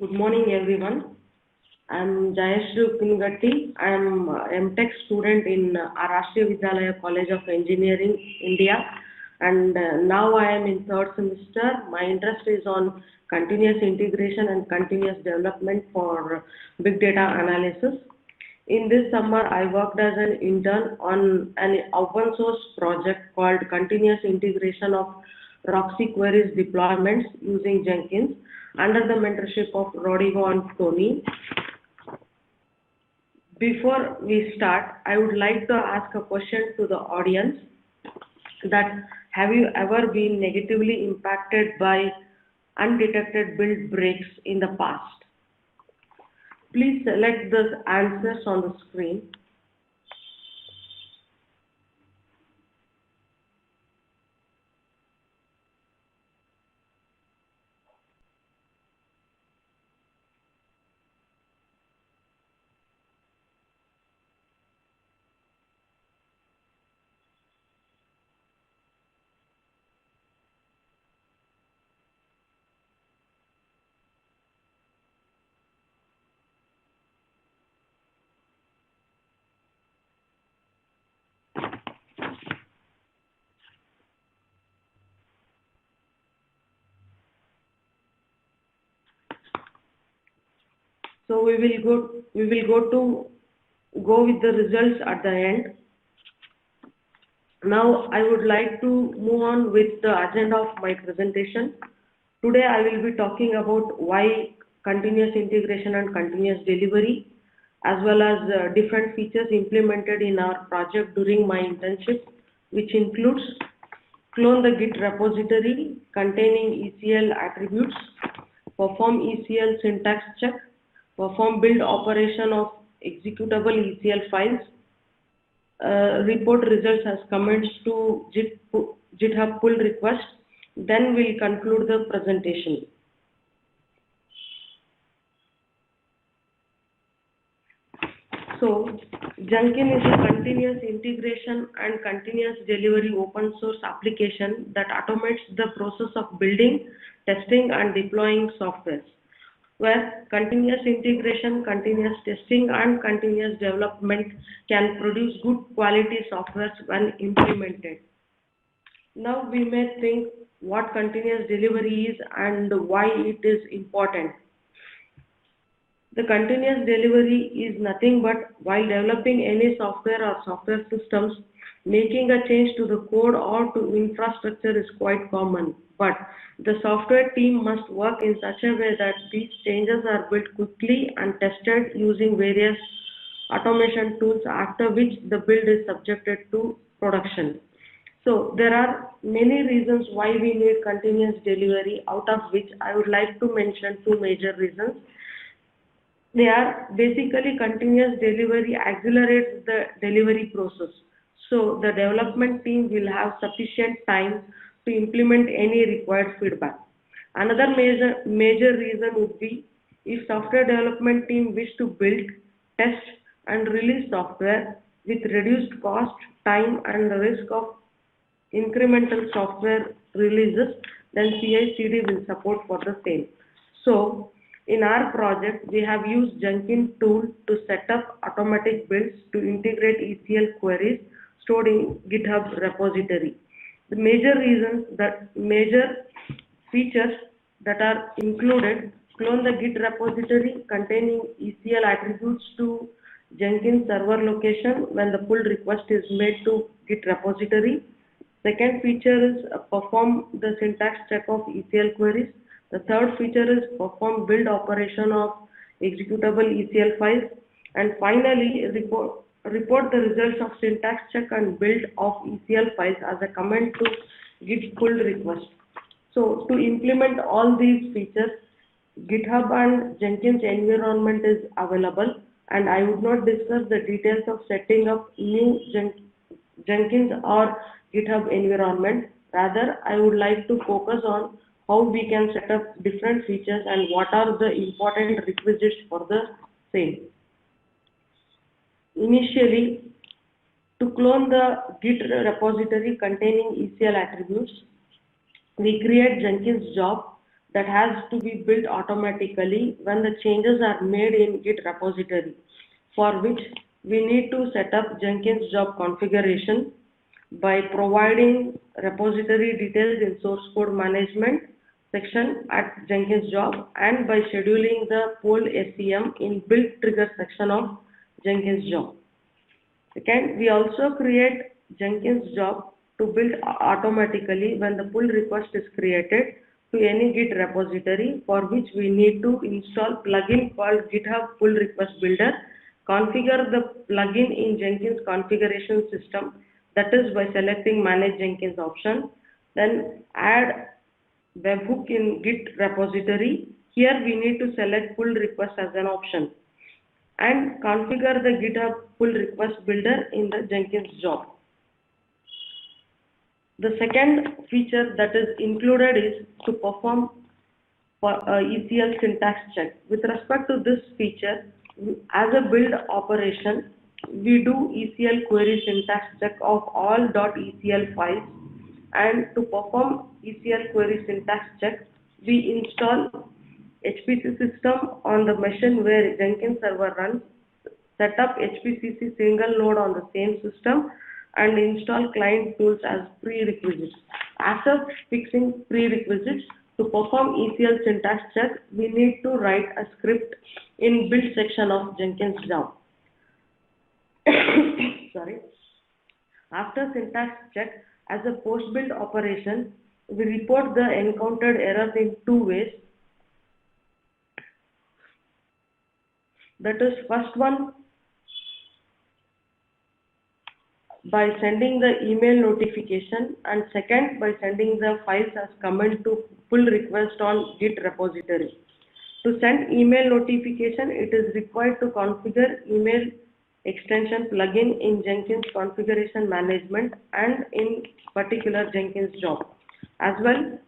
Good morning, everyone. I'm Jayashree Upingatti. I'm a MTech student in Rashtriya Vidyalaya College of Engineering, India, and now I am in third semester. My interest is on continuous integration and continuous development for big data analysis. In this summer, I worked as an intern on an open source project called Continuous Integration of Roxy Queries Deployments using Jenkins under the mentorship of Rodrigo and Tony. Before we start, I would like to ask a question to the audience that have you ever been negatively impacted by undetected build breaks in the past? Please select the answers on the screen. So we will go with the results at the end. Now I would like to move on with the agenda of my presentation. Today I will be talking about why continuous integration and continuous delivery, as well as different features implemented in our project during my internship, which includes clone the Git repository containing ECL attributes, perform ECL syntax check, perform build operation of executable ECL files, report results as comments to GitHub pull request. Then we'll conclude the presentation. So, Jenkins is a continuous integration and continuous delivery open source application that automates the process of building, testing, and deploying software, where continuous integration, continuous testing, and continuous development can produce good quality software when implemented. Now we may think what continuous delivery is and why it is important. The continuous delivery is nothing but while developing any software or software systems, making a change to the code or to infrastructure is quite common. But the software team must work in such a way that these changes are built quickly and tested using various automation tools, after which the build is subjected to production. So there are many reasons why we need continuous delivery, out of which I would like to mention two major reasons. They are basically continuous delivery accelerates the delivery process. So the development team will have sufficient time to implement any required feedback. Another major reason would be if software development team wish to build, test, and release software with reduced cost, time, and the risk of incremental software releases, then CI/CD will support for the same. So in our project, we have used Jenkins tool to set up automatic builds to integrate ECL queries stored in GitHub repository. The major features that are included: clone the Git repository containing ECL attributes to Jenkins server location when the pull request is made to Git repository. Second feature is perform the syntax check of ECL queries. The third feature is perform build operation of executable ECL files. And finally, report the results of syntax check and build of ECL files as a comment to Git pull request. So to implement all these features, GitHub and Jenkins environment is available, and I would not discuss the details of setting up new Jenkins or GitHub environment. Rather, I would like to focus on how we can set up different features and what are the important requisites for the same. Initially, to clone the Git repository containing ECL attributes, we create Jenkins job that has to be built automatically when the changes are made in Git repository, for which we need to set up Jenkins job configuration by providing repository details in source code management section at Jenkins job, and by scheduling the poll SCM in build trigger section of Jenkins job. Second, we also create Jenkins job to build automatically when the pull request is created to any Git repository, for which we need to install plugin called GitHub Pull Request Builder, configure the plugin in Jenkins configuration system, that is by selecting Manage Jenkins option, then add webhook in Git repository. Here we need to select pull request as an option, and configure the GitHub Pull Request Builder in the Jenkins job. The second feature that is included is to perform ECL syntax check. With respect to this feature, as a build operation, we do ECL query syntax check of all .ecl files, and to perform ECL query syntax check, we install HPC system on the machine where Jenkins server runs, set up HPCC single node on the same system, and install client tools as prerequisites. After fixing prerequisites, to perform ECL syntax check, we need to write a script in build section of Jenkins job. Sorry. After syntax check, as a post-build operation, we report the encountered errors in two ways. That is, first one, by sending the email notification, and second, by sending the files as comment to pull request on Git repository. To send email notification, it is required to configure email extension plugin in Jenkins configuration management and in particular Jenkins job. As well,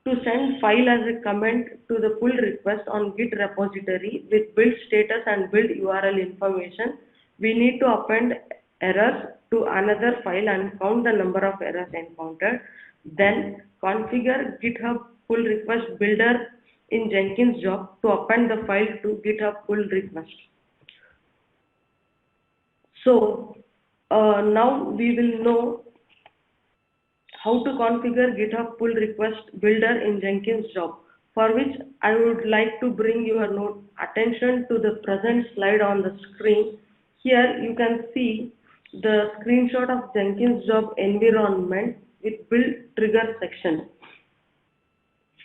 to send file as a comment to the pull request on Git repository with build status and build URL information, we need to append errors to another file and count the number of errors encountered. Then configure GitHub Pull Request Builder in Jenkins job to append the file to GitHub Pull Request. So now we will know how to configure GitHub Pull Request Builder in Jenkins job, for which I would like to bring your attention to the present slide on the screen. Here you can see the screenshot of Jenkins job environment with build trigger section.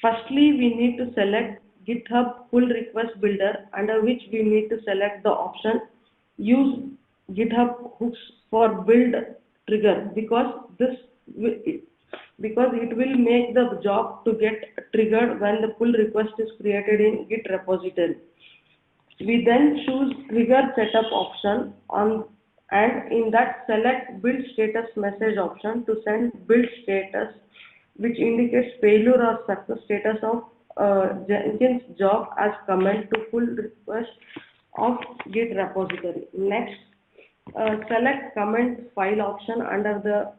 Firstly, we need to select GitHub Pull Request Builder, under which we need to select the option use GitHub hooks for build trigger, because it will make the job to get triggered when the pull request is created in Git repository. We then choose trigger setup option on, and in that select build status message option to send build status, which indicates failure or success status of Jenkins job as comment to pull request of Git repository. Next, select comment file option under the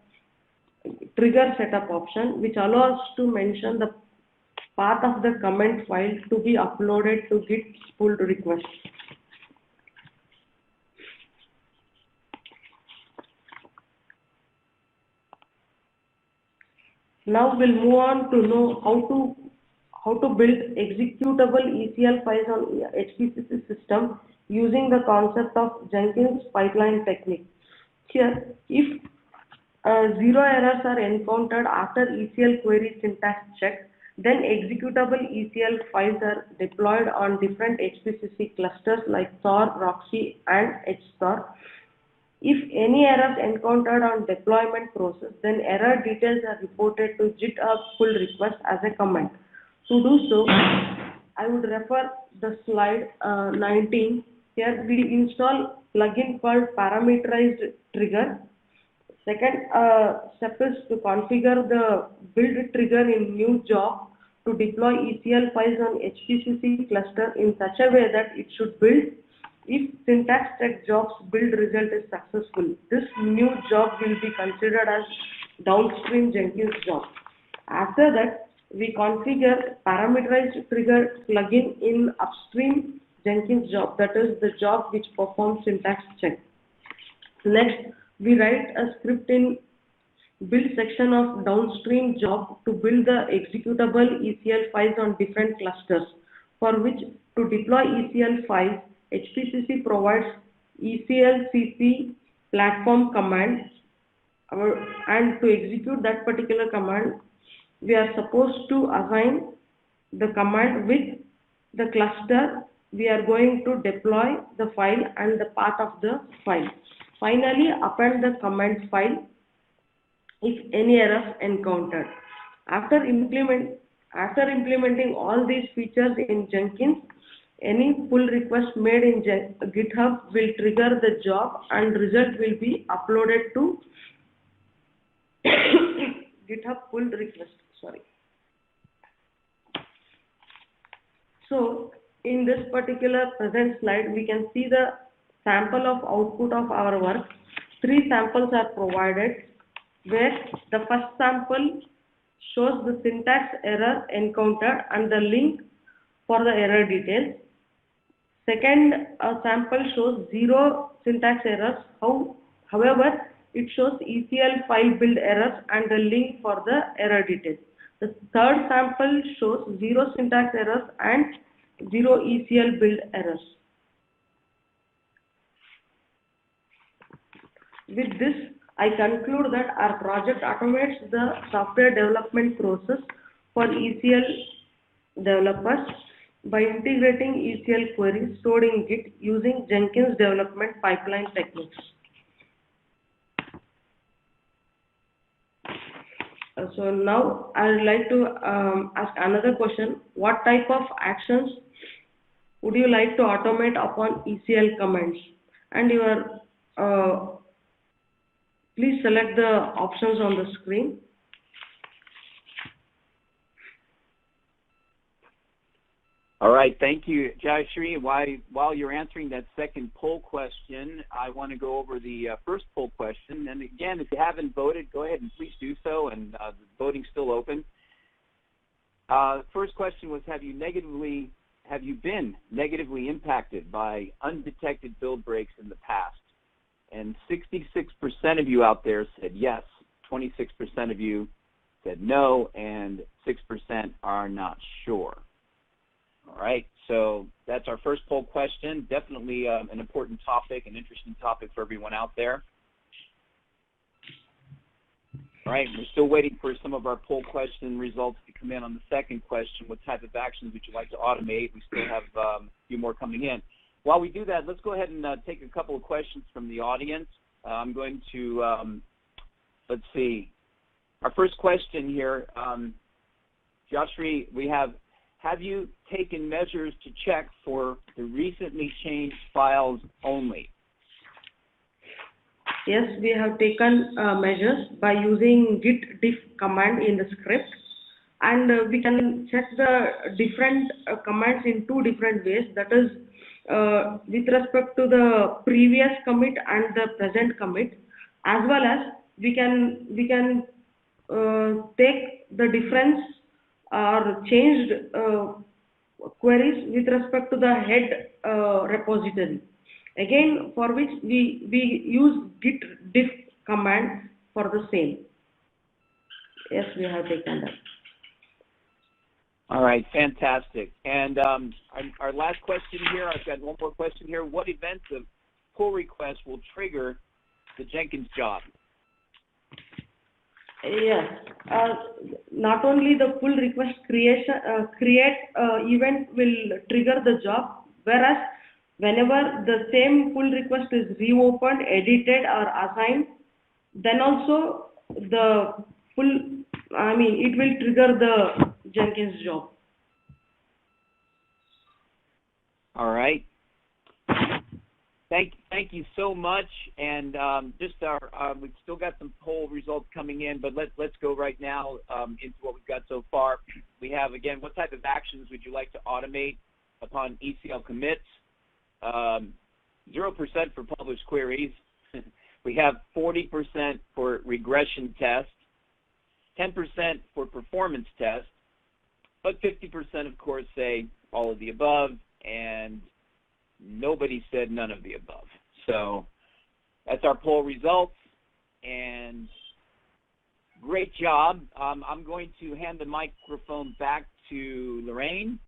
trigger setup option, which allows to mention the path of the comment file to be uploaded to Git pull request. Now we'll move on to know how to build executable ECL files on HPCC system using the concept of Jenkins pipeline technique. Here, if zero errors are encountered after ECL query syntax check, then executable ECL files are deployed on different HPCC clusters like SOAR, Roxy, and HSOAR. If any errors encountered on deployment process, then error details are reported to GitHub pull request as a comment. To do so, I would refer the slide 19. Here we install plugin called parameterized trigger. Second step is to configure the build trigger in new job to deploy ECL files on HPCC cluster in such a way that it should build if syntax check job's build result is successful. This new job will be considered as downstream Jenkins job. After that, we configure parameterized trigger plugin in upstream Jenkins job, that is the job which performs syntax check. Next, we write a script in build section of downstream job to build the executable ECL files on different clusters, for which to deploy ECL files, HPCC provides ECLCP platform command, and to execute that particular command, we are supposed to assign the command with the cluster we are going to deploy the file and the path of the file. Finally, append the command file if any errors encountered. After implementing all these features in Jenkins, any pull request made in GitHub will trigger the job and result will be uploaded to GitHub pull request. So in this particular present slide, we can see the sample of output of our work. 3 samples are provided, where the first sample shows the syntax error encountered and the link for the error details. Second sample shows 0 syntax errors. However, it shows ECL file build errors and the link for the error details. The third sample shows 0 syntax errors and 0 ECL build errors. With this, I conclude that our project automates the software development process for ECL developers by integrating ECL queries stored in Git using Jenkins development pipeline techniques. So now I would like to ask another question. What type of actions would you like to automate upon ECL commands? And please select the options on the screen. All right, thank you, Jayashree. While you're answering that second poll question, I want to go over the first poll question. And again, if you haven't voted, go ahead and please do so, and the voting's still open. First question was, have you been negatively impacted by undetected build breaks in the past? And 66% of you out there said yes, 26% of you said no, and 6% are not sure. All right, so that's our first poll question. Definitely an important topic, an interesting topic for everyone out there. All right, we're still waiting for some of our poll question results to come in on the second question. What type of actions would you like to automate? We still have a few more coming in. While we do that, let's go ahead and take a couple of questions from the audience. I'm going to, let's see. Our first question here, Jayashree, we have you taken measures to check for the recently changed files only? Yes, we have taken measures by using git diff command in the script, and we can check the different commands in 2 different ways. That is, with respect to the previous commit and the present commit, as well as we can take the difference or changed queries with respect to the head repository. Again, for which we use git diff command for the same. Yes, we have taken that. All right, fantastic. And our last question here, I've got one more question here. What events of pull requests will trigger the Jenkins job? Yes, not only the pull request create event will trigger the job, whereas whenever the same pull request is reopened, edited or assigned, then also the it will trigger the Jenkins job. All right. Thank you so much. And just we've still got some poll results coming in, but let's go right now into what we've got so far. We have, again, what type of actions would you like to automate upon ECL commits? 0% for published queries. We have 40% for regression tests, 10% for performance tests, But 50%, of course, say all of the above, and nobody said none of the above. So that's our poll results, and great job. I'm going to hand the microphone back to Lorraine.